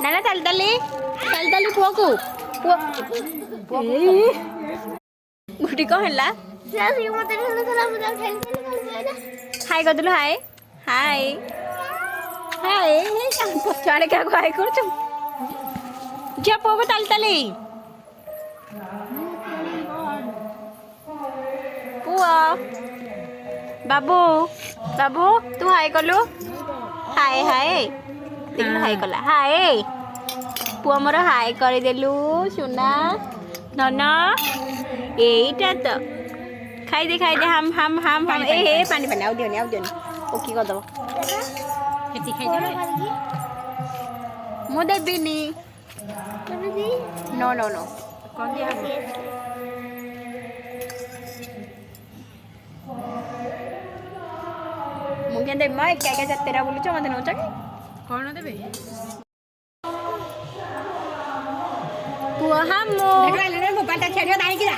ନା ନା ଚାଲି ଚାଲି ପୁଅ ଗୁଟି କଣ ହେଲା ହାଇ କରିଦେଲୁ ହାଇ ହାଇ ହାଇ ପଛଆଡ଼େ କାହାକୁ ହାଇ କରୁଛୁ ଝିଅ ପୁଅକୁ ଚାଲି ପୁଅ ବାବୁ ବାବୁ ତୁ ହାଇ କଲୁ ହାଏ ହାଏ ଦେଖିଲୁ ହାଇ କଲା ହାଏ ପୁଅ ମୋର ହାଇ କରିଦେଲୁ ସୁନା ନନ ଏଇଟା ତ ଖାଇଦେ ହାମ ହାମ ହାମ ହାମ ଏ ପାଣି ଆଉ ଦିଅନି ଓକି କରିଦେବ ସେଠି ଖାଇଦେବେ ମୁଁ ଦେବିନି नो नो नो कौन दिया मुझे दे मैं क्या क्या तेरा बोलू छ मते नोचा के कौन देबे पुआ हम देखला ले मोबाइल ता छेड़ियो दाई किरा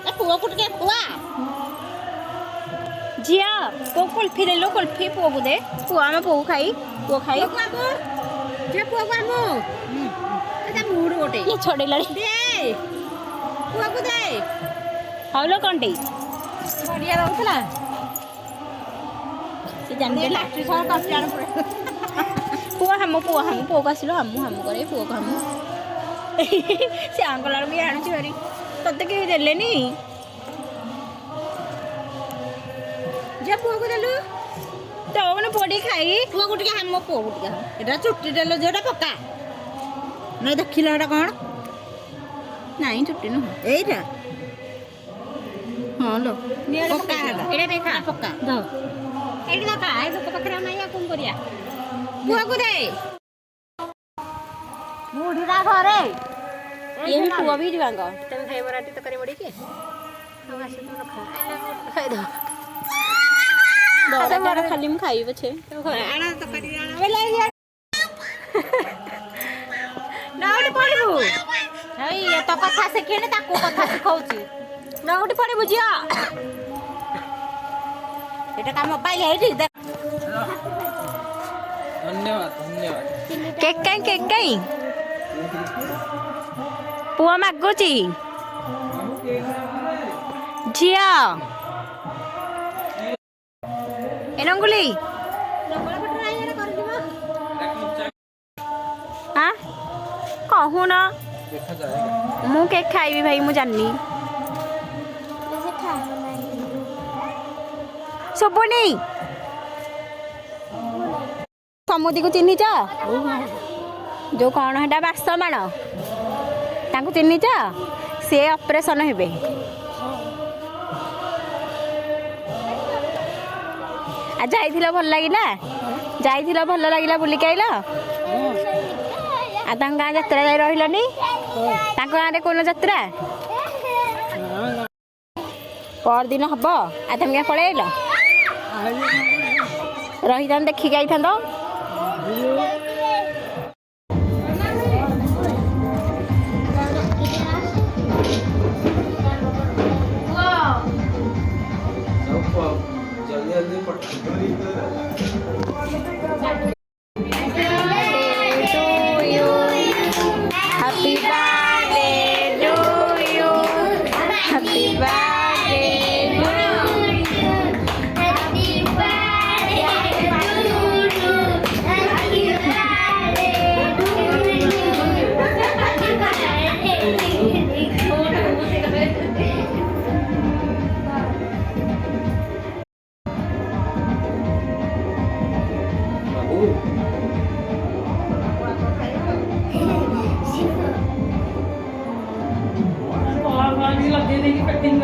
ए पुआ कुट के पुआ जिया को कुल्फी दे लो कुल्फी पुआ को दे पुआ में पुआ खाई जे पुआ को आमो मूड गोटे ये छोड़े लड़ी दे पुआ को दे हाउलो कंटी बढ़िया रहउतला से जान दे लाठी सर कष्टान पड़े पुआ हम को आसिलो हम करे पुआ को हम से आंगलार भी आनु छरी तते के देलेनी जे पुआ को देलु तो मन पड़ी खाई पुआ को टिके हम पुआ को टिके एटा चुट्टी देलो जेटा पक्का नहीं देखिल कौन नहीं छुट्टी नुह यहीटा हाँ लो पक्का देखा पक्का ये पाखे नहीं कौन करिया पुआ को दे बुढ़ीरा घरे ये भी पुआ भी जुआंग तुम खाइब राती तो करी बड़ी के खाली मैं खाई पछे नाउटी पड़िबू हई तो कथा सिखेने ताको कथा सिखाउची नाउटी पड़िबू जिया एटा का मोबाइल है ठीक धन्यवाद केक काई पुआ मागुची जिया एनंगुली हाँ कहू ना मु केक खाइबी भाई मु जाननी सुबुनी समुदी को चिन्ह जो कौन है बास्तमाण तांको चिन्ह सी ऑपरेशन हेबे जाइथिला भल लागिला भल लागिला बुलिक आइला आ गाँ यात्रा जाई रहिलनी गाँव में कौन यात्रा पर दिन हम आ तुम क्या पलैल रही था देखिक आई था lagi peting